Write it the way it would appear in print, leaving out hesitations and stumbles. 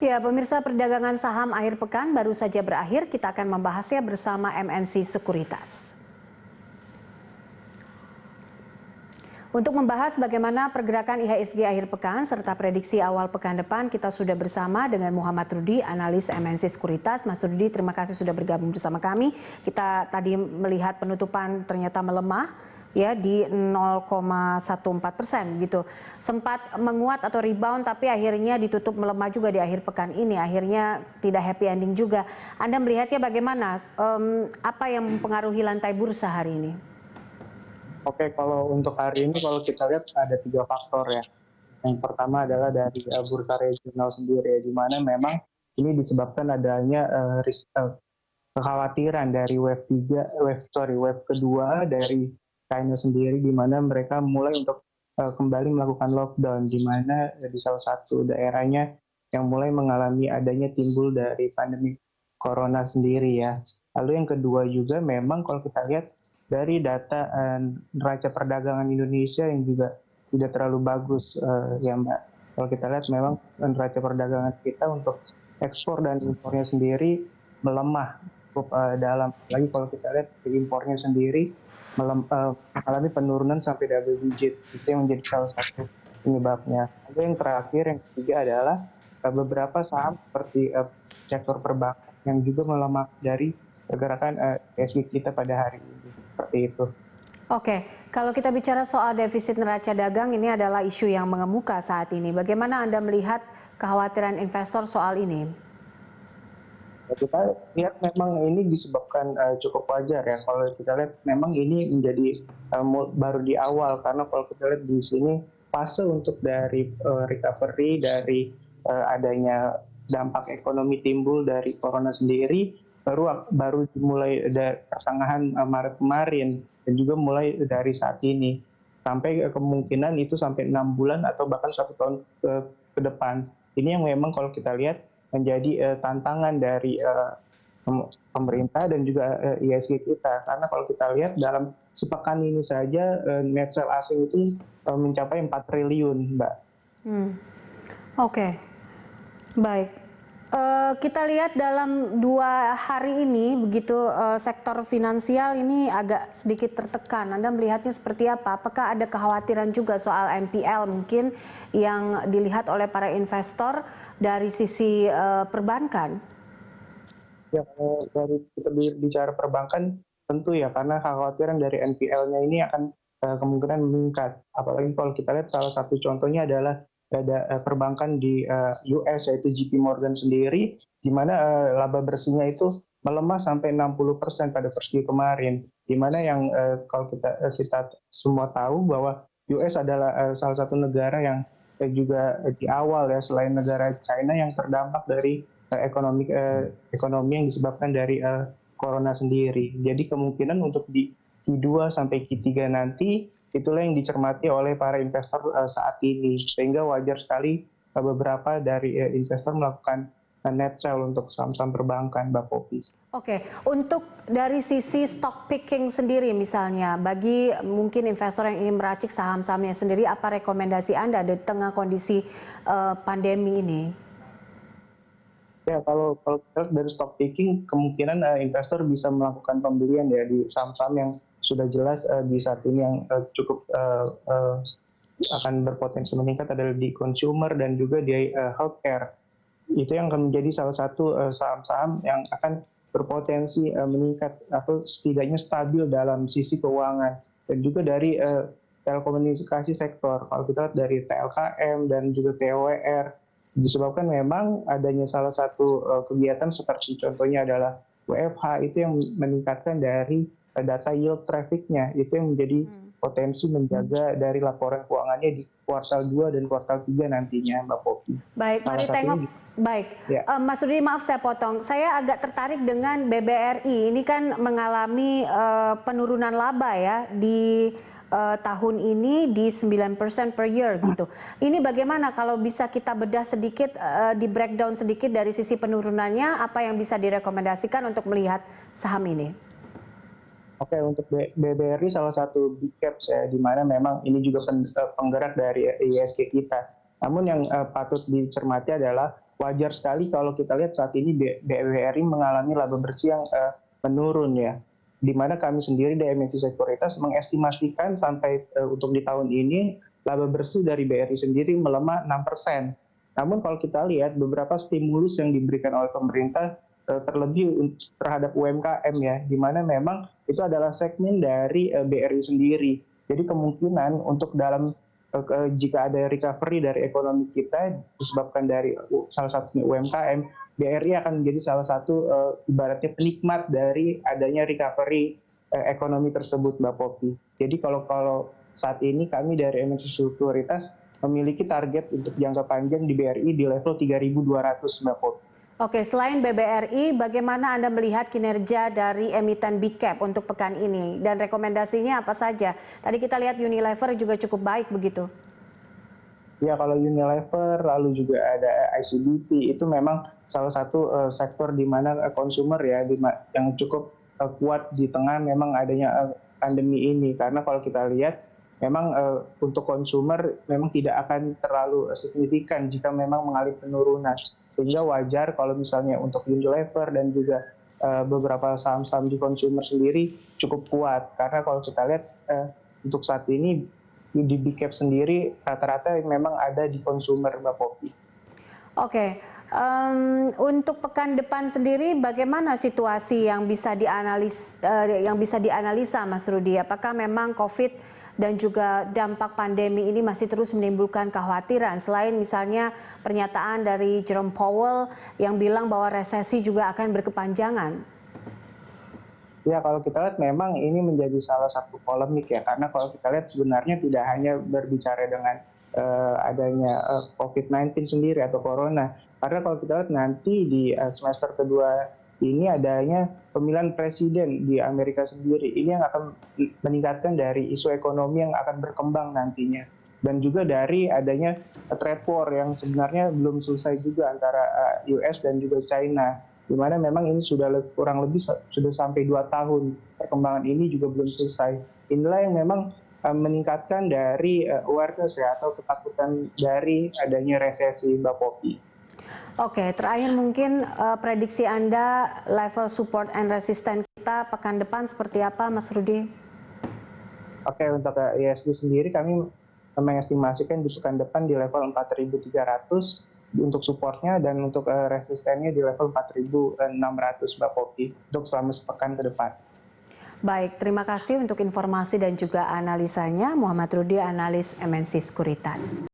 Ya, pemirsa, perdagangan saham akhir pekan baru saja berakhir. Kita akan membahasnya bersama MNC Sekuritas. Untuk membahas bagaimana pergerakan IHSG akhir pekan serta prediksi awal pekan depan, kita sudah bersama dengan Muhammad Rudi, analis MNC Sekuritas. Mas Rudi, terima kasih sudah bergabung bersama kami. Kita tadi melihat penutupan ternyata melemah ya di 0,14% gitu. Sempat menguat atau rebound tapi akhirnya ditutup melemah juga di akhir pekan ini. Akhirnya tidak happy ending juga. Anda melihatnya bagaimana? Apa yang mempengaruhi lantai bursa hari ini? Oke, kalau untuk hari ini kalau kita lihat ada 3 faktor ya. Yang pertama adalah dari bursa regional sendiri, di mana memang ini disebabkan adanya kekhawatiran dari wave kedua dari China sendiri, di mana mereka mulai untuk kembali melakukan lockdown, di mana di salah satu daerahnya yang mulai mengalami adanya timbul dari pandemi corona sendiri ya. Lalu yang kedua juga memang kalau kita lihat dari data neraca perdagangan Indonesia yang juga tidak terlalu bagus ya Mbak. Kalau kita lihat memang neraca perdagangan kita untuk ekspor dan impornya sendiri melemah cukup dalam. Lagi kalau kita lihat impornya sendiri mengalami penurunan sampai double digit. Itu yang menjadi salah satu penyebabnya. Lalu yang terakhir, yang ketiga adalah beberapa saham seperti sektor perbankan yang juga melemah dari pergerakan IHSG kita pada hari ini. Seperti itu. Oke, kalau kita bicara soal defisit neraca dagang, ini adalah isu yang mengemuka saat ini. Bagaimana Anda melihat kekhawatiran investor soal ini? Kita lihat memang ini disebabkan cukup wajar ya. Kalau kita lihat memang ini menjadi baru di awal, karena kalau kita lihat di sini fase untuk dari recovery dari adanya dampak ekonomi timbul dari corona sendiri baru dimulai dari pertengahan Maret kemarin, dan juga mulai dari saat ini sampai kemungkinan itu sampai 6 bulan atau bahkan 1 tahun ke depan. Ini yang memang kalau kita lihat menjadi tantangan dari pemerintah dan juga IHSG kita, karena kalau kita lihat dalam sepekan ini saja net sale asing itu mencapai 4 triliun, Mbak. Oke. Baik, kita lihat dalam 2 hari ini begitu sektor finansial ini agak sedikit tertekan. Anda melihatnya seperti apa? Apakah ada kekhawatiran juga soal NPL mungkin yang dilihat oleh para investor dari sisi perbankan? Ya, kalau dari kita bicara perbankan tentu ya, karena kekhawatiran dari NPL-nya ini akan kemungkinan meningkat. Apalagi kalau kita lihat salah satu contohnya adalah ada perbankan di US yaitu JP Morgan sendiri, di mana laba bersihnya itu melemah sampai 60% pada Q kemarin, di mana yang kalau kita semua tahu bahwa US adalah salah satu negara yang juga di awal ya, selain negara China yang terdampak dari ekonomi yang disebabkan dari corona sendiri. Jadi kemungkinan untuk di Q2 sampai Q3 nanti itulah yang dicermati oleh para investor saat ini, sehingga wajar sekali beberapa dari investor melakukan net sell untuk saham-saham perbankan, Mbak Popi. Oke, untuk dari sisi stock picking sendiri misalnya, bagi mungkin investor yang ingin meracik saham-sahamnya sendiri, apa rekomendasi Anda di tengah kondisi pandemi ini? Ya, kalau kita dari stock picking, kemungkinan investor bisa melakukan pembelian ya di saham-saham yang sudah jelas di saat ini yang cukup akan berpotensi meningkat adalah di consumer dan juga di healthcare. Itu yang akan menjadi salah satu saham-saham yang akan berpotensi meningkat atau setidaknya stabil dalam sisi keuangan. Dan juga dari telekomunikasi sektor, kalau kita lihat dari TLKM dan juga TOWR, disebabkan memang adanya salah satu kegiatan seperti contohnya adalah WFH, itu yang meningkatkan dari data yield traffic-nya, itu yang menjadi potensi menjaga dari laporan keuangannya di kuartal 2 dan kuartal 3 nantinya, Mbak Popi. Baik, mari tengok. Baik, ya. Mas Rudi, maaf saya potong. Saya agak tertarik dengan BBRI. Ini kan mengalami penurunan laba ya di tahun ini di 9% per year gitu. Ini bagaimana kalau bisa kita bedah sedikit, di breakdown sedikit dari sisi penurunannya, apa yang bisa direkomendasikan untuk melihat saham ini? Oke, untuk BBRI salah satu big caps ya, di mana memang ini juga penggerak dari IHSG kita. Namun yang patut dicermati adalah wajar sekali kalau kita lihat saat ini BRI mengalami laba bersih yang menurun ya. Di mana kami sendiri dari MNC Sekuritas mengestimasikan sampai untuk di tahun ini laba bersih dari BRI sendiri melemah 6%. Namun kalau kita lihat beberapa stimulus yang diberikan oleh pemerintah terlebih terhadap UMKM ya, di mana memang itu adalah segmen dari BRI sendiri. Jadi kemungkinan untuk dalam jika ada recovery dari ekonomi kita disebabkan dari salah satunya UMKM, BRI akan menjadi salah satu ibaratnya penikmat dari adanya recovery ekonomi tersebut, Mbak Poppy. Jadi kalau saat ini kami dari MNC Sekuritas memiliki target untuk jangka panjang di BRI di level 3.200, Mbak Poppy. Oke, selain BBRI, bagaimana Anda melihat kinerja dari emiten Big Cap untuk pekan ini? Dan rekomendasinya apa saja? Tadi kita lihat Unilever juga cukup baik begitu. Ya, kalau Unilever, lalu juga ada ICBP, itu memang salah satu sektor di mana konsumer ya yang cukup kuat di tengah memang adanya pandemi ini. Karena kalau kita lihat memang untuk konsumer memang tidak akan terlalu signifikan jika memang mengalami penurunan. Sehingga wajar kalau misalnya untuk Unilever dan juga beberapa saham-saham di konsumer sendiri cukup kuat. Karena kalau kita lihat untuk saat ini di Big Cap sendiri rata-rata memang ada di konsumer, Mbak Poppy. Oke, untuk pekan depan sendiri bagaimana situasi yang bisa dianalisa Mas Rudi? Apakah memang COVID dan juga dampak pandemi ini masih terus menimbulkan kekhawatiran selain misalnya pernyataan dari Jerome Powell yang bilang bahwa resesi juga akan berkepanjangan? Ya, kalau kita lihat memang ini menjadi salah satu polemik ya, karena kalau kita lihat sebenarnya tidak hanya berbicara dengan adanya COVID-19 sendiri atau corona, karena kalau kita lihat nanti di semester kedua ini adanya pemilihan presiden di Amerika sendiri, ini yang akan meningkatkan dari isu ekonomi yang akan berkembang nantinya. Dan juga dari adanya trade war yang sebenarnya belum selesai juga antara US dan juga China, di mana memang ini sudah kurang lebih sudah sampai 2 tahun, perkembangan ini juga belum selesai. Inilah yang memang meningkatkan dari awareness ya, atau ketakutan dari adanya resesi, Mbak Poppy. Oke, terakhir mungkin prediksi Anda level support and resistance kita pekan depan seperti apa, Mas Rudi? Oke, untuk ISG sendiri kami mengestimasikan di pekan depan di level 4.300 untuk supportnya, dan untuk resistennya di level 4.600, Mbak Poppy, untuk selama sepekan ke depan. Baik, terima kasih untuk informasi dan juga analisanya. Muhammad Rudi, analis MNC Sekuritas.